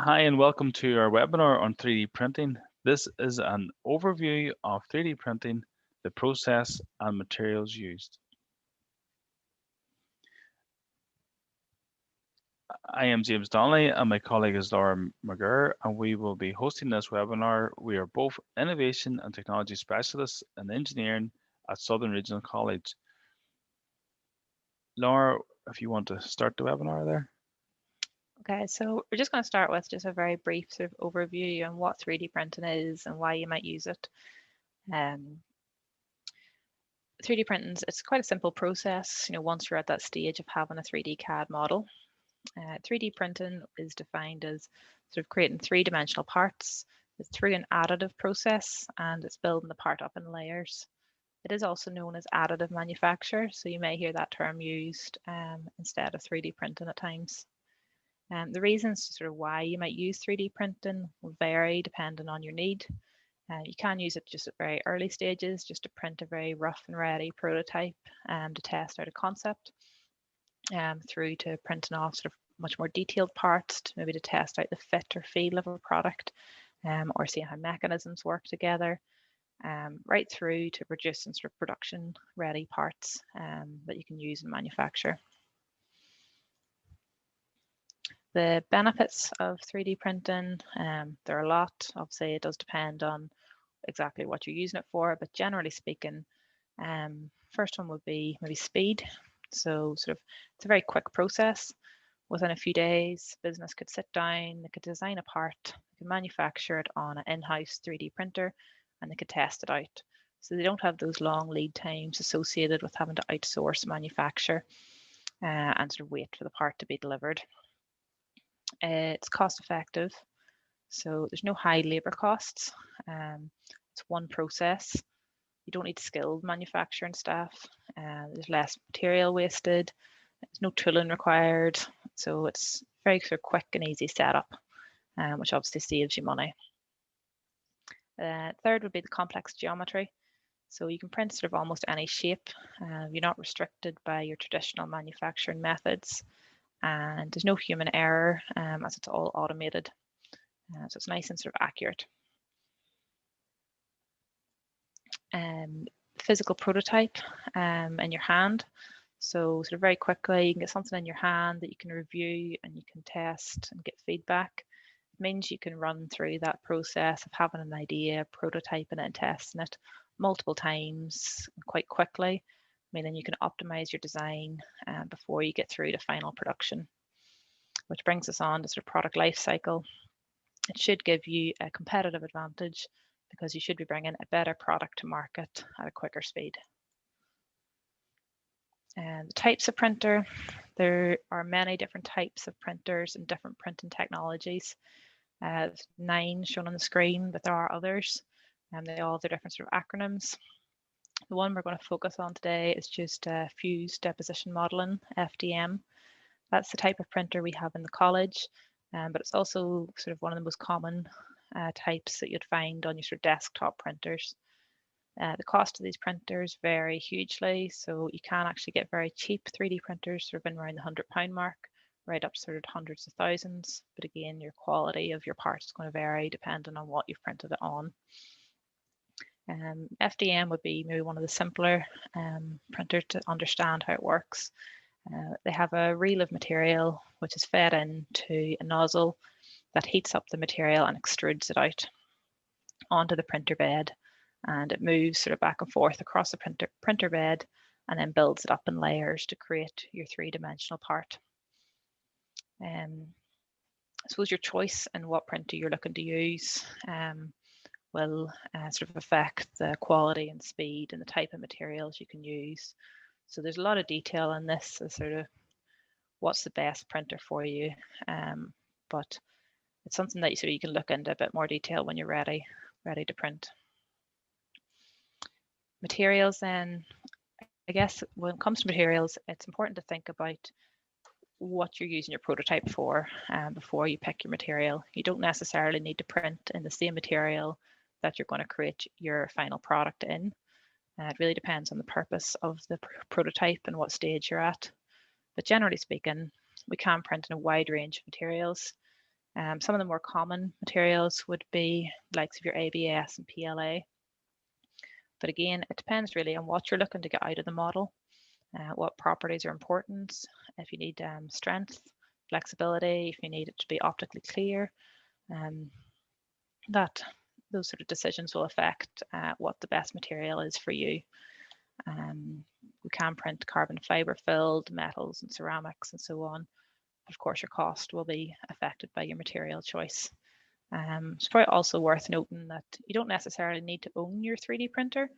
Hi and welcome to our webinar on 3D printing. This is an overview of 3D printing, the process and materials used. I am James Donnelly and my colleague is Laura McGirr, and we will be hosting this webinar. We are both innovation and technology specialists in engineering at Southern Regional College. Laura, if you want to start the webinar there. Okay, so we're just going to start with just a very brief sort of overview on what 3D printing is and why you might use it. 3D printing, it's quite a simple process, once you're at that stage of having a 3D CAD model. 3D printing is defined as sort of creating three-dimensional parts. It's through an additive process and it's building the part up in layers. It is also known as additive manufacture, so you may hear that term used instead of 3D printing at times. The reasons sort of why you might use 3D printing will vary depending on your need. You can use it just at very early stages, just to print a very rough and ready prototype to test out a concept, through to printing off sort of much more detailed parts, to maybe to test out the fit or feel of a product, or seeing how mechanisms work together, right through to producing sort of production ready parts that you can use and manufacture. The benefits of 3D printing, there are a lot. Obviously, it does depend on exactly what you're using it for, but generally speaking, first one would be maybe speed. So sort of it's a very quick process. Within a few days, business could sit down, they could design a part, they could manufacture it on an in-house 3D printer, and they could test it out. So they don't have those long lead times associated with having to outsource manufacture and sort of wait for the part to be delivered. It's cost effective, so there's no high labour costs. It's one process. You don't need skilled manufacturing staff. There's less material wasted. There's no tooling required. So it's very sort of quick and easy setup, which obviously saves you money. Third would be the complex geometry. So you can print sort of almost any shape. You're not restricted by your traditional manufacturing methods. And there's no human error as it's all automated. So it's nice and sort of accurate. Physical prototype in your hand. So sort of very quickly, you can get something in your hand that you can review and you can test and get feedback. It means you can run through that process of having an idea, prototyping it and testing it multiple times quite quickly, meaning you can optimize your design before you get through to final production. Which brings us on to sort of product life cycle. It should give you a competitive advantage because you should be bringing a better product to market at a quicker speed. And the types of printer, there are many different types of printers and different printing technologies. 9 shown on the screen, but there are others, and they all have their different sort of acronyms. The one we're going to focus on today is just fused deposition modeling, FDM. That's the type of printer we have in the college, but it's also sort of one of the most common types that you'd find on your sort of desktop printers. The cost of these printers vary hugely, so you can actually get very cheap 3D printers sort of in around the £100 mark, right up to sort of hundreds of thousands. But again, your quality of your part is going to vary depending on what you've printed it on. FDM would be maybe one of the simpler printers to understand how it works. They have a reel of material which is fed into a nozzle that heats up the material and extrudes it out onto the printer bed, and it moves sort of back and forth across the printer bed and then builds it up in layers to create your three-dimensional part. I suppose your choice in what printer you're looking to use will sort of affect the quality and speed and the type of materials you can use. So there's a lot of detail in this as sort of what's the best printer for you, but it's something that you can look into a bit more detail when you're ready to print. Materials then, I guess when it comes to materials, it's important to think about what you're using your prototype for before you pick your material. You don't necessarily need to print in the same material that you're going to create your final product in. It really depends on the purpose of the prototype and what stage you're at. But generally speaking, we can print in a wide range of materials. Some of the more common materials would be likes of your ABS and PLA. But again, it depends really on what you're looking to get out of the model, what properties are important, if you need strength, flexibility, if you need it to be optically clear. Those sort of decisions will affect what the best material is for you. We can print carbon fiber filled metals and ceramics and so on. Of course, your cost will be affected by your material choice. It's probably also worth noting that you don't necessarily need to own your 3D printer.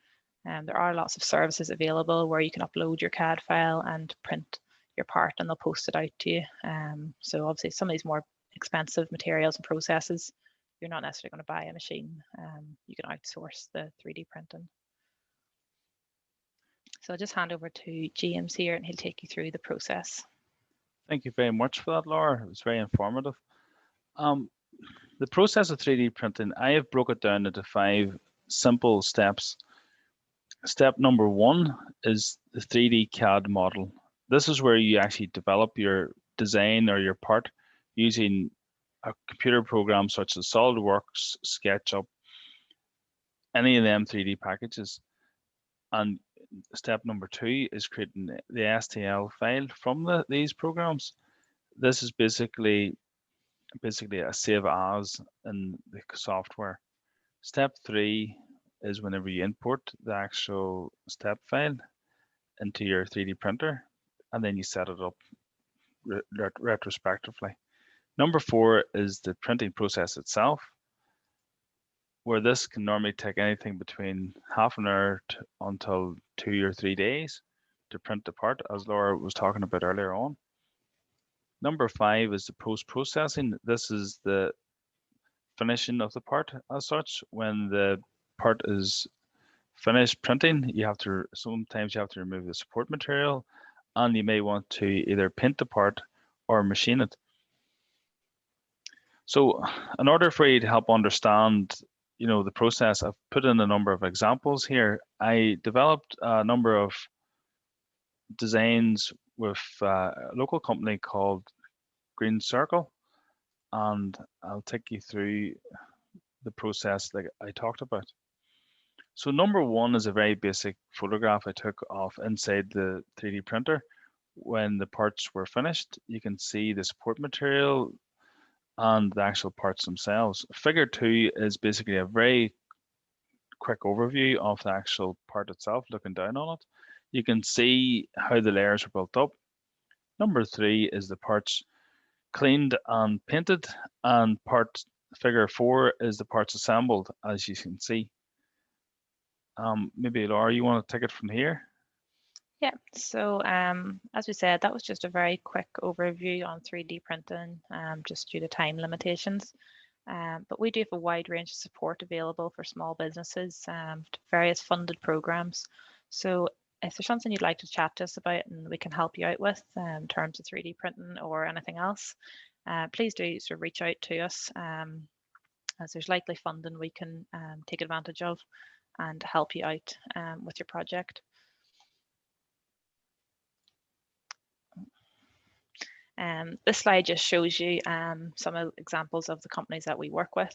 There are lots of services available where you can upload your CAD file and print your part and they'll post it out to you. So obviously some of these more expensive materials and processes, you're not necessarily going to buy a machine. You can outsource the 3D printing. So I'll just hand over to James here and he'll take you through the process. Thank you very much for that, Laura. It was very informative. The process of 3D printing, I have broke it down into 5 simple steps. Step number 1 is the 3D CAD model. This is where you actually develop your design or your part using a computer program such as SolidWorks, SketchUp, any of them 3D packages. And step number 2 is creating the STL file from these programs. This is basically a save as in the software. Step 3 is whenever you import the actual step file into your 3D printer, and then you set it up retrospectively. Number 4 is the printing process itself, where this can normally take anything between half an hour until 2 or 3 days to print the part, as Laura was talking about earlier on. Number 5 is the post-processing. This is the finishing of the part as such. When the part is finished printing, sometimes you have to remove the support material, and you may want to either paint the part or machine it. So in order for you to help understand the process, I've put in a number of examples here. I developed a number of designs with a local company called Green Circle, and I'll take you through the process like I talked about. So number 1 is a very basic photograph I took of inside the 3D printer when the parts were finished. You can see the support material and the actual parts themselves. Figure 2 is basically a very quick overview of the actual part itself, looking down on it. You can see how the layers are built up. Number 3 is the parts cleaned and painted, and figure 4 is the parts assembled, as you can see. Maybe Laura, you want to take it from here? Yeah, so as we said, that was just a very quick overview on 3D printing, just due to time limitations. But we do have a wide range of support available for small businesses, various funded programs. So if there's something you'd like to chat to us about and we can help you out with in terms of 3D printing or anything else, please do sort of reach out to us, as there's likely funding we can take advantage of and help you out with your project. This slide just shows you some examples of the companies that we work with.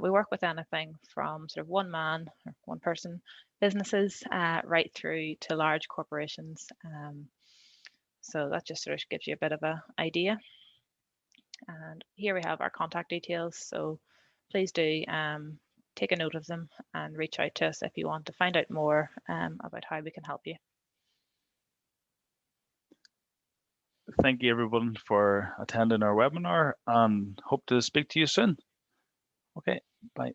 We work with anything from sort of one man or one person businesses right through to large corporations. So that just sort of gives you a bit of an idea. And here we have our contact details. So please do take a note of them and reach out to us if you want to find out more about how we can help you. Thank you everyone for attending our webinar and hope to speak to you soon. Okay, bye.